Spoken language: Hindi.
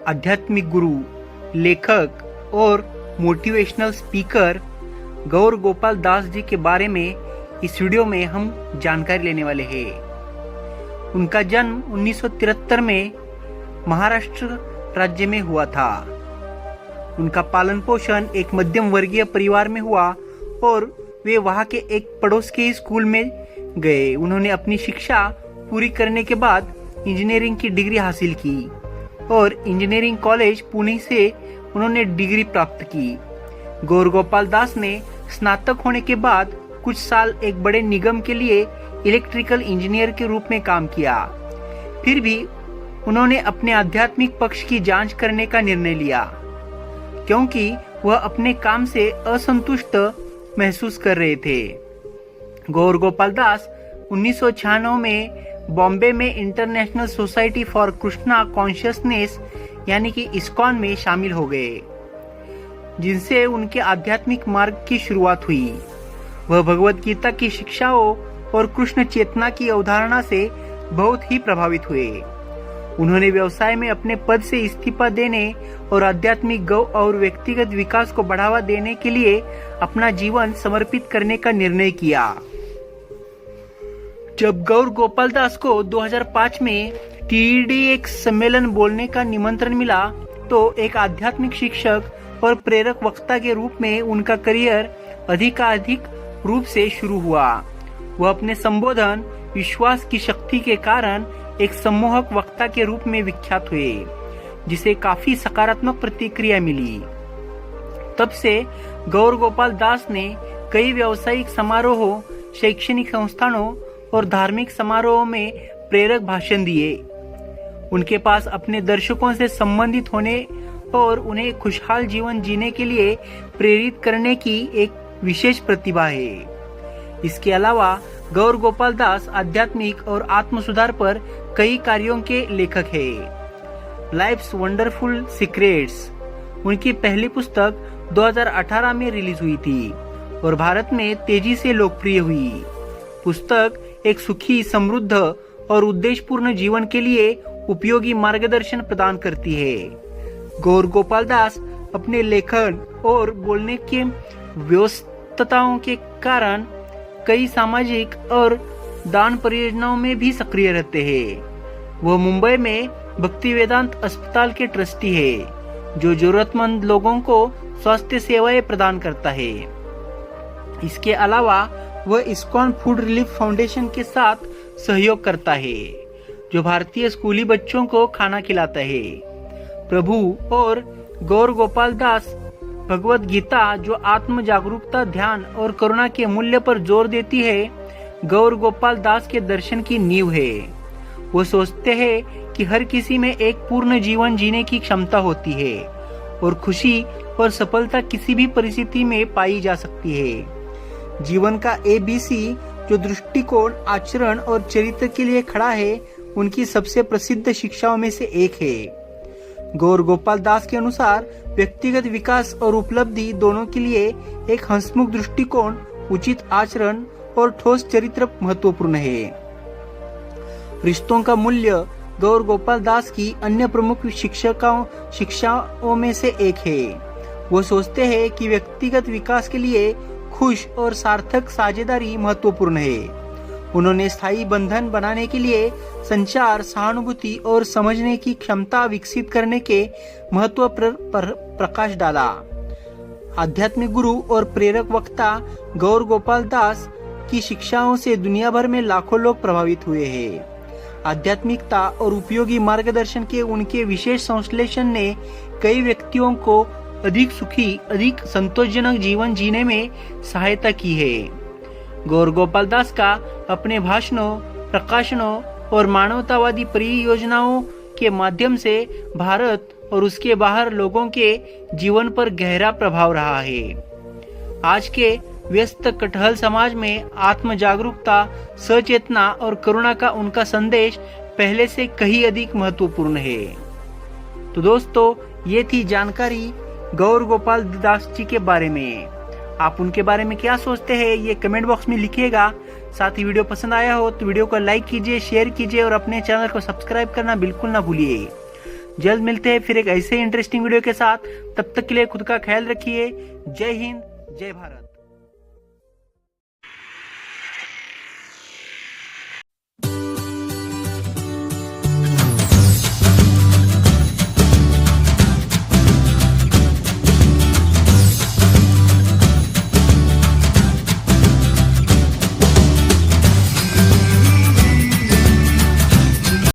आध्यात्मिक गुरु, लेखक और मोटिवेशनल स्पीकर गौर गोपाल दास जी के बारे में इस वीडियो में हम जानकारी लेने वाले हैं। उनका जन्म 1973 में महाराष्ट्र राज्य में हुआ था। उनका पालन पोषण एक मध्यम वर्गीय परिवार में हुआ और वे वहां के एक पड़ोस के स्कूल में गए। उन्होंने अपनी शिक्षा पूरी करने के बाद इंजीनियरिंग की डिग्री हासिल की और इंजीनियरिंग कॉलेज पुणे से उन्होंने डिग्री प्राप्त की। गौर गोपाल दास ने स्नातक होने के बाद कुछ साल एक बड़े निगम के लिए इलेक्ट्रिकल इंजीनियर के रूप में काम किया। फिर भी उन्होंने अपने आध्यात्मिक पक्ष की जांच करने का निर्णय लिया, क्योंकि वह अपने काम से असंतुष्ट महसूस कर रहे थे। गौर गोपाल दास 1996 में बॉम्बे में international society for Krishna consciousness यानी कि इस्कॉन में शामिल हो गए, जिनसे उनके आध्यात्मिक मार्ग की शुरुआत हुई। वह भगवत गीता की शिक्षाओं और कृष्ण चेतना की अवधारणा से बहुत ही प्रभावित हुए। उन्होंने व्यवसाय में अपने पद से इस्तीफा देने और आध्यात्मिक गौ और व्यक्तिगत विकास को बढ़ावा देने के लिए अपना जीवन समर्पित करने का निर्णय किया। जब गौर गोपाल दास को 2005 में TEDx सम्मेलन बोलने का निमंत्रण मिला, तो एक आध्यात्मिक शिक्षक और प्रेरक वक्ता के रूप में उनका करियर अधिकाधिक रूप से शुरू हुआ। वह अपने संबोधन, विश्वास की शक्ति के कारण एक सम्मोहक वक्ता के रूप में विख्यात हुए, जिसे काफी सकारात्मक प्रतिक्रिया मिली। तब से गौर गोपाल दास ने कई व्यावसायिक समारोहों, शैक्षणिक संस्थानों और धार्मिक समारोहों में प्रेरक भाषण दिए। उनके पास अपने दर्शकों से संबंधित होने और उन्हें खुशहाल जीवन जीने के लिए प्रेरित करने की एक विशेष प्रतिभा है। इसके अलावा गौर गोपाल दास आध्यात्मिक और आत्म सुधार पर कई कार्यों के लेखक हैं। लाइफ्स वंडरफुल सीक्रेट्स उनकी पहली पुस्तक 2018 में रिलीज हुई थी और भारत में तेजी से लोकप्रिय हुई। पुस्तक एक सुखी, समृद्ध और उद्देश्यपूर्ण जीवन के लिए उपयोगी मार्गदर्शन प्रदान करती है। गौर गोपाल दास अपने लेखन और बोलने के व्यस्तताओं के कारण कई सामाजिक और दान परियोजनाओं में भी सक्रिय रहते हैं। वह मुंबई में भक्ति वेदांत अस्पताल के ट्रस्टी है, जो जरूरतमंद लोगों को स्वास्थ्य सेवाएं प्रदान करता है। इसके अलावा वह इस्कॉन फूड रिलीफ फाउंडेशन के साथ सहयोग करता है, जो भारतीय स्कूली बच्चों को खाना खिलाता है। प्रभु और गौर गोपाल दास भगवत गीता, जो आत्म जागरूकता, ध्यान और करुणा के मूल्य पर जोर देती है, गौर गोपाल दास के दर्शन की नींव है। वो सोचते हैं कि हर किसी में एक पूर्ण जीवन जीने की क्षमता होती है और खुशी और सफलता किसी भी परिस्थिति में पाई जा सकती है। जीवन का ABC, जो दृष्टिकोण, आचरण और चरित्र के लिए खड़ा है, उनकी सबसे प्रसिद्ध शिक्षाओं में से एक है। गौर गोपाल दास के अनुसार व्यक्तिगत विकास और उपलब्धि दोनों के लिए एक हंसमुख दृष्टिकोण, उचित आचरण और ठोस चरित्र महत्वपूर्ण है। रिश्तों का मूल्य गौर गोपाल दास की अन्य प्रमुख शिक्षाओं में से एक है। वो सोचते हैं कि व्यक्तिगत विकास के लिए खुश और सार्थक साझेदारी महत्वपूर्ण है। उन्होंने स्थायी बंधन बनाने के लिए संचार, सहानुभूति और समझने की क्षमता विकसित करने के महत्व पर प्रकाश डाला। आध्यात्मिक गुरु और प्रेरक वक्ता गौर गोपाल दास की शिक्षाओं से दुनिया भर में लाखों लोग प्रभावित हुए हैं। आध्यात्मिकता और उपयोगी मार्गदर्शन के उनके विशेष संश्लेषण ने कई व्यक्तियों को अधिक सुखी, अधिक संतोषजनक जीवन जीने में सहायता की है। गौर गोपाल दास का अपने भाषणों, प्रकाशनों और मानवतावादी परियोजनाओं के माध्यम से भारत और उसके बाहर लोगों के जीवन पर गहरा प्रभाव रहा है। आज के व्यस्त कटहल समाज में आत्म जागरूकता, सचेतना और करुणा का उनका संदेश पहले से कहीं अधिक महत्वपूर्ण है। तो दोस्तों, ये थी जानकारी गौर गोपाल दास जी के बारे में। आप उनके बारे में क्या सोचते हैं, ये कमेंट बॉक्स में लिखिएगा। साथ ही वीडियो पसंद आया हो तो वीडियो को लाइक कीजिए, शेयर कीजिए और अपने चैनल को सब्सक्राइब करना बिल्कुल ना भूलिए। जल्द मिलते हैं फिर एक ऐसे इंटरेस्टिंग वीडियो के साथ। तब तक के लिए खुद का ख्याल रखिए। जय हिंद, जय भारत।